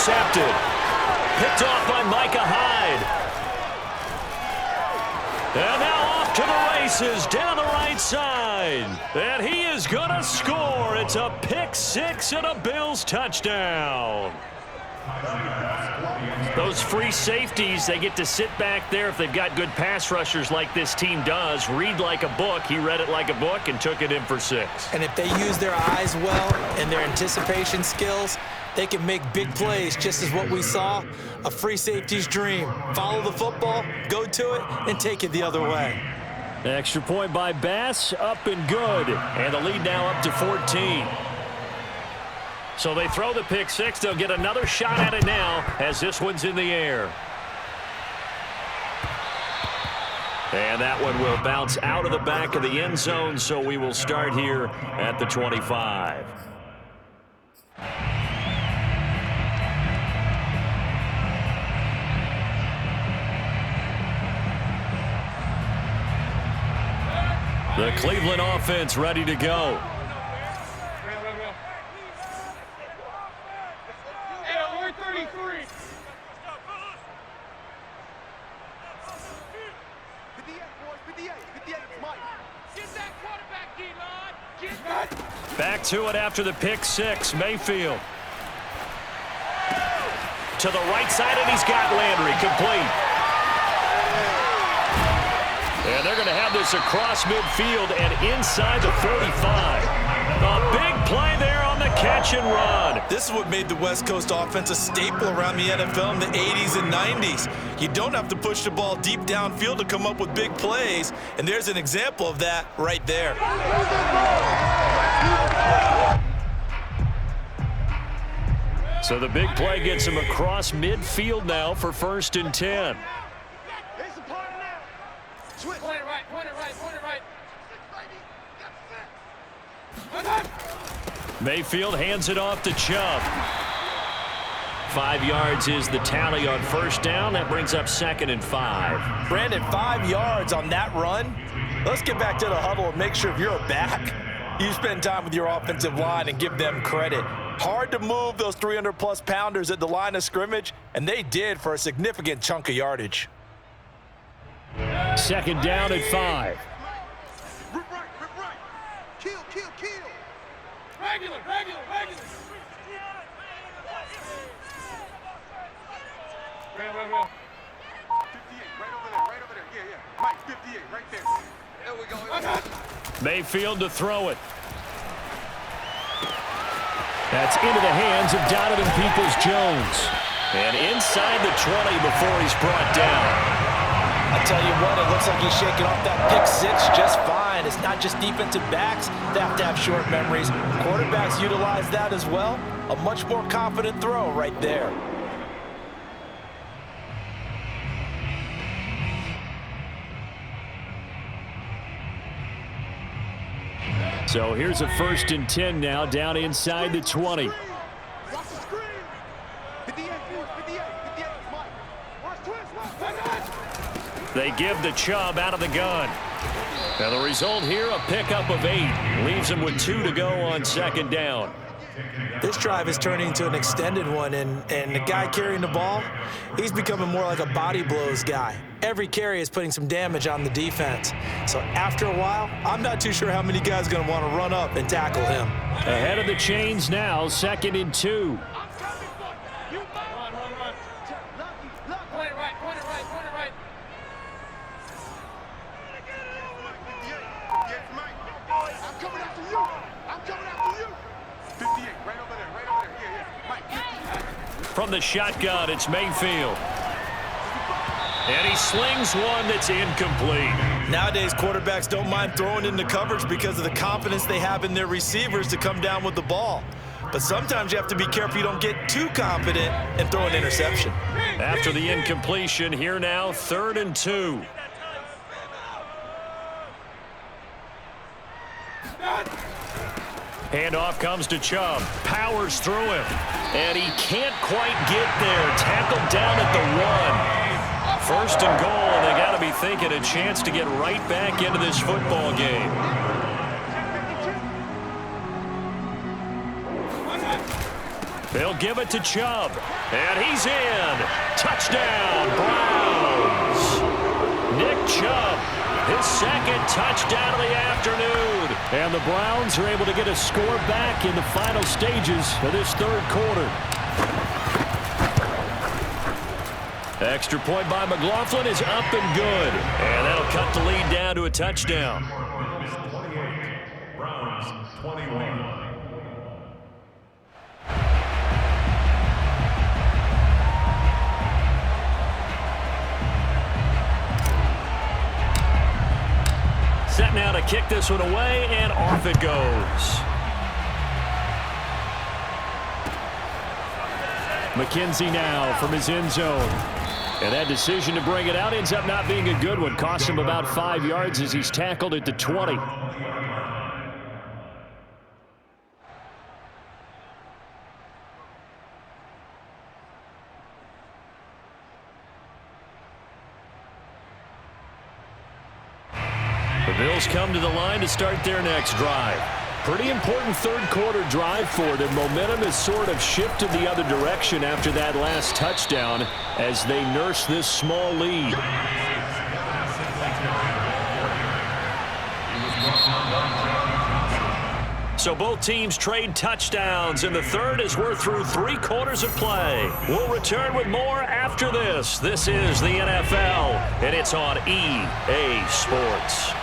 intercepted. Picked off by Micah Hyde. And now off to the races down the right side. And he is going to score. It's a pick six and a Bills touchdown. Those free safeties, they get to sit back there if they've got good pass rushers like this team does. Read like a book. He read it like a book and took it in for 6. And if they use their eyes well and their anticipation skills, they can make big plays, just as what we saw, a free safety's dream. Follow the football, go to it, and take it the other way. Extra point by Bass, up and good. And the lead now up to 14. So they throw the pick six. They'll get another shot at it now as this one's in the air. And that one will bounce out of the back of the end zone, so we will start here at the 25. The Cleveland offense ready to go. Back to it after the pick six. Mayfield. To the right side, and he's got Landry complete. And they're going to have this across midfield and inside the 45. A big play there on the catch and run. This is what made the West Coast offense a staple around the NFL in the 80s and 90s. You don't have to push the ball deep downfield to come up with big plays, and there's an example of that right there. So the big play gets him across midfield now for 1st and 10. Mayfield hands it off to Chubb. 5 yards is the tally on 1st down. That brings up 2nd and 5. Brandon, 5 yards on that run. Let's get back to the huddle and make sure if you're a back, you spend time with your offensive line and give them credit. Hard to move those 300-plus pounders at the line of scrimmage, and they did for a significant chunk of yardage. 2nd down at 5. Regular. Real. 58, right over there. Yeah. Mike, 58, right there. There we go. Mayfield to throw it. That's into the hands of Donovan Peoples-Jones. And inside the 20 before he's brought down. I tell you what, it looks like he's shaking off that pick six just fine. It's not just defensive backs that have to have short memories. Quarterbacks utilize that as well. A much more confident throw right there. So here's a 1st and 10 now down inside the 20. They give the Chubb out of the gun. And the result here, a pickup of 8. Leaves him with 2 to go on 2nd down. This drive is turning into an extended one, and the guy carrying the ball, he's becoming more like a body blows guy. Every carry is putting some damage on the defense. So after a while, I'm not too sure how many guys are going to want to run up and tackle him. Ahead of the chains now, 2nd and 2. From the shotgun, it's Mayfield. And he slings one that's incomplete. Nowadays, quarterbacks don't mind throwing into coverage because of the confidence they have in their receivers to come down with the ball. But sometimes you have to be careful you don't get too confident and throw an interception. After the incompletion, here now, 3rd and 2. Handoff comes to Chubb. Powers through him. And he can't quite get there. Tackled down at the 1. 1st and goal, and they got to be thinking a chance to get right back into this football game. They'll give it to Chubb. And he's in. Touchdown, Browns. Nick Chubb, his second touchdown of the afternoon. And the Browns are able to get a score back in the final stages of this third quarter. Extra point by McLaughlin is up and good. And that'll cut the lead down to a touchdown. Browns 21. Set now to kick this one away, and off it goes. McKenzie now from his end zone. And that decision to bring it out ends up not being a good one. Cost him about 5 yards as he's tackled at the 20. The Bills come to the line to start their next drive. Pretty important third quarter drive for them. Momentum has sort of shifted the other direction after that last touchdown as they nurse this small lead. So both teams trade touchdowns, and the third as we're through 3 quarters of play. We'll return with more after this. This is the NFL, and it's on EA Sports.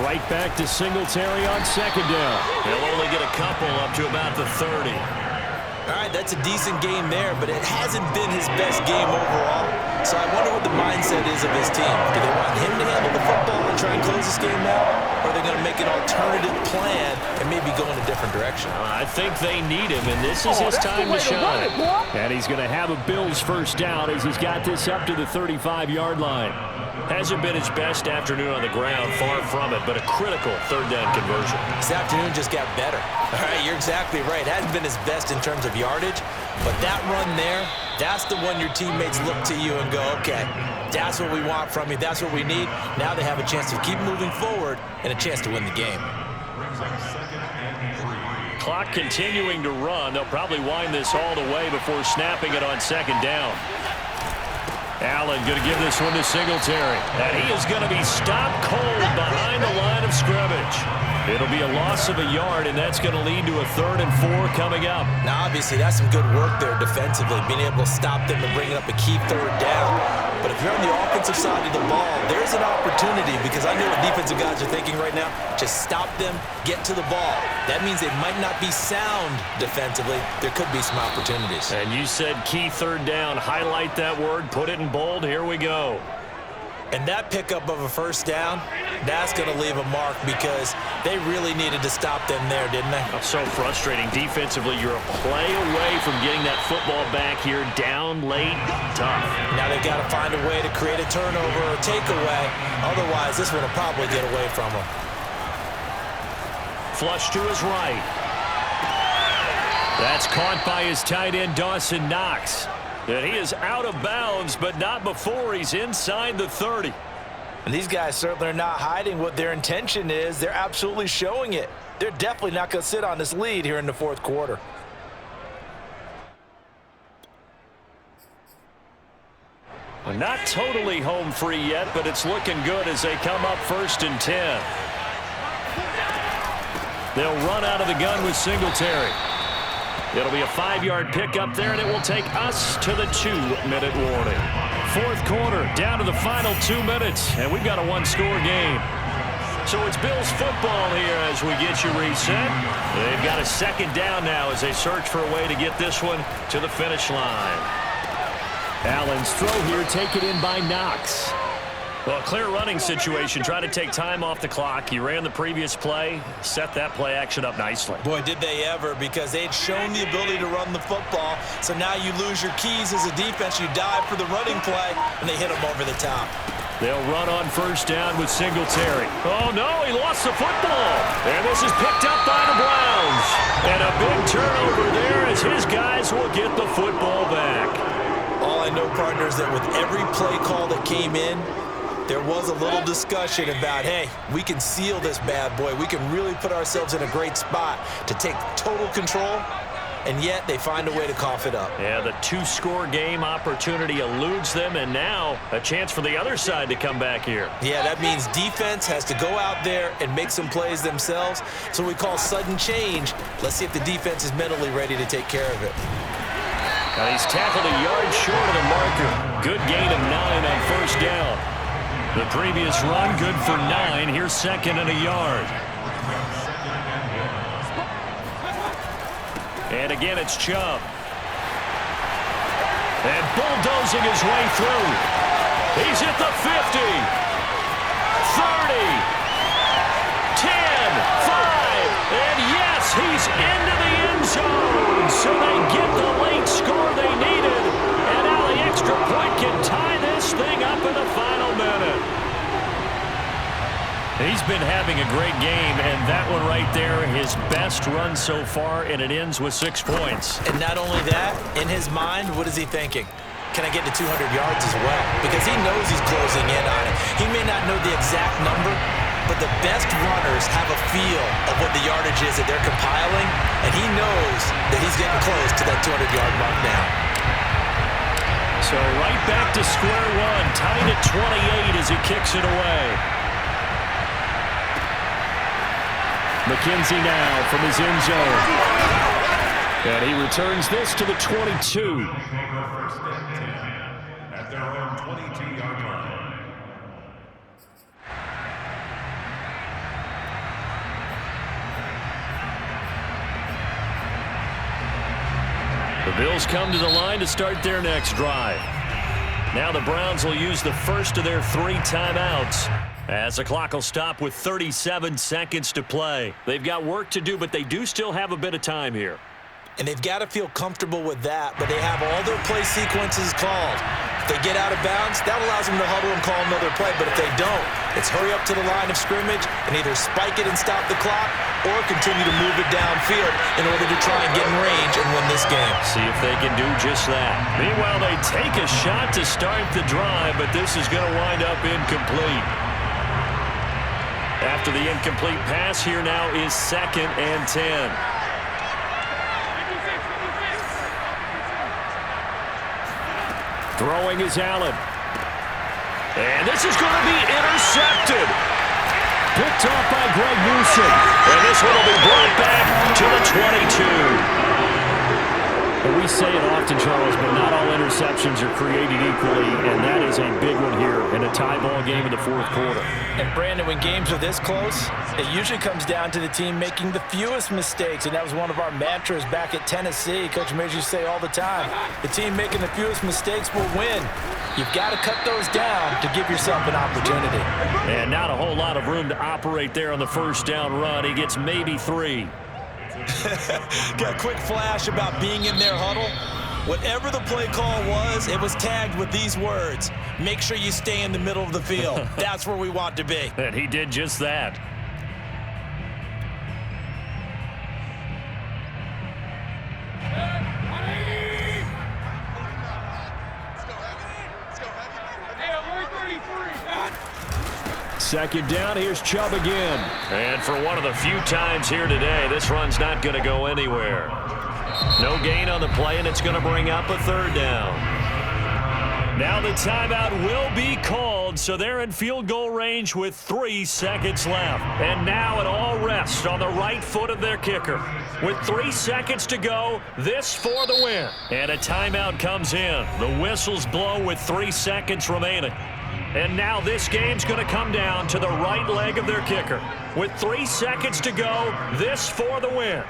Right back to Singletary on second down. They'll only get a couple up to about the 30. All right, that's a decent game there, but it hasn't been his best game overall. So I wonder what the mindset is of his team. Do they want him to handle the football and try and close this game out? Or are they going to make an alternative plan and maybe go in a different direction? I think they need him, and this is his time to shine. And he's going to have a Bills first down as he's got this up to the 35-yard line. Hasn't been his best afternoon on the ground, far from it, but a critical third down conversion. This afternoon just got better. All right, you're exactly right. Hasn't been his best in terms of yardage, but that run there, that's the one your teammates look to you and go, okay, that's what we want from you. That's what we need. Now they have a chance to keep moving forward and a chance to win the game. Clock continuing to run. They'll probably wind this all the way before snapping it on second down. Allen going to give this one to Singletary. And he is going to be stopped cold behind the line of scrimmage. It'll be a loss of a yard, and that's going to lead to a 3rd and 4 coming up. Now, obviously, that's some good work there defensively, being able to stop them and bringing up a key third down. But if you're on the offensive side of the ball, there's an opportunity, because I know what defensive guys are thinking right now. Just stop them, get to the ball. That means they might not be sound defensively. There could be some opportunities. And you said key third down. Highlight that word. Put it in bold. Here we go. And that pickup of a first down, that's going to leave a mark because they really needed to stop them there, didn't they? So frustrating. Defensively, you're a play away from getting that football back here. Down late, tough. Now they've got to find a way to create a turnover or takeaway. Otherwise, this one will probably get away from them. Flush to his right. That's caught by his tight end, Dawson Knox. And he is out of bounds, but not before he's inside the 30. And these guys certainly are not hiding what their intention is. They're absolutely showing it. They're definitely not going to sit on this lead here in the 4th quarter. Not totally home free yet, but it's looking good as they come up 1st and 10. They'll run out of the gun with Singletary. It'll be a 5-yard pickup there, and it will take us to the 2-minute warning. 4th quarter, down to the final 2 minutes, and we've got a 1-score game. So it's Bills football here as we get you reset. They've got a 2nd down now as they search for a way to get this one to the finish line. Allen's throw here taken in by Knox. Well, clear running situation. Try to take time off the clock. He ran the previous play, set that play action up nicely. Boy, did they ever, because they'd shown the ability to run the football. So now you lose your keys as a defense. You dive for the running play, and they hit them over the top. They'll run on 1st down with Singletary. Oh, no, he lost the football. And this is picked up by the Browns. And a big turnover there as his guys will get the football back. All I know, partner, is that with every play call that came in, There was a little discussion about, hey, we can seal this bad boy. We can really put ourselves in a great spot to take total control, and yet they find a way to cough it up. Yeah, the two-score game opportunity eludes them, and now a chance for the other side to come back here. Yeah, that means defense has to go out there and make some plays themselves. So we call sudden change. Let's see if the defense is mentally ready to take care of it. Now he's tackled a yard short of the marker. Good gain of 9 on first down. The previous run, good for 9. Here's second and a yard. And again, it's Chubb. And bulldozing his way through. He's at the 50. 30. 10. 5. And yes, he's into the end zone. So they get the late score they needed. And now the extra point can tie this thing up in the final minute. He's been having a great game, and that one right there, his best run so far, and it ends with 6 points. And not only that, in his mind, what is he thinking? Can I get to 200 yards as well? Because he knows he's closing in on it. He may not know the exact number, but the best runners have a feel of what the yardage is that they're compiling, and he knows that he's getting close to that 200-yard mark now. So right back to square one, tied at 28 as he kicks it away. McKenzie now from his end zone. And he returns this to the 22. At their own 22-yard line. The Bills come to the line to start their next drive. Now the Browns will use the first of their 3 timeouts, as the clock will stop with 37 seconds to play. They've got work to do, but they do still have a bit of time here. And they've got to feel comfortable with that, but they have all their play sequences called. If they get out of bounds, that allows them to huddle and call another play, but if they don't, it's hurry up to the line of scrimmage and either spike it and stop the clock or continue to move it downfield in order to try and get in range and win this game. See if they can do just that. Meanwhile, they take a shot to start the drive, but this is going to wind up incomplete. After the incomplete pass, here now is 2nd and 10. Throwing is Allen. And this is going to be intercepted. Picked off by Greg Newsome. And this one will be brought back to the 22. And we say it often, Charles, but not all interceptions are created equally, and that is a big one here in a tie ball game in the 4th quarter. And Brandon, when games are this close, it usually comes down to the team making the fewest mistakes, and that was one of our mantras back at Tennessee. Coach Mears used to say all the time, the team making the fewest mistakes will win. You've got to cut those down to give yourself an opportunity. And not a whole lot of room to operate there on the first down run. He gets maybe 3. Got a quick flash about being in their huddle. Whatever the play call was, it was tagged with these words: make sure you stay in the middle of the field. That's where we want to be. And he did just that. Second down, here's Chubb again. And for one of the few times here today, this run's not going to go anywhere. No gain on the play, and it's going to bring up a 3rd down. Now the timeout will be called, so they're in field goal range with 3 seconds left. And now it all rests on the right foot of their kicker. With 3 seconds to go, this for the win. And a timeout comes in. The whistles blow with 3 seconds remaining. And now this game's going to come down to the right leg of their kicker. With 3 seconds to go, this for the win.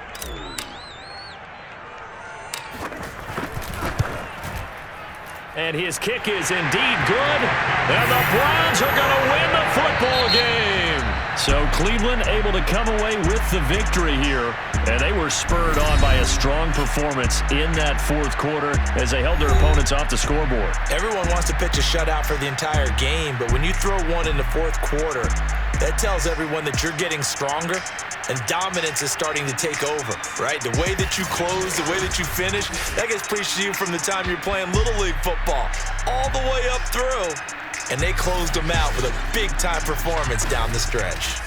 And his kick is indeed good. And the Browns are going to win the football game. So Cleveland able to come away with the victory here. And they were spurred on by a strong performance in that 4th quarter as they held their opponents off the scoreboard. Everyone wants to pitch a shutout for the entire game, but when you throw one in the 4th quarter, that tells everyone that you're getting stronger and dominance is starting to take over, right? The way that you close, the way that you finish, that gets preached to you from the time you're playing Little League football all the way up through and they closed them out with a big-time performance down the stretch.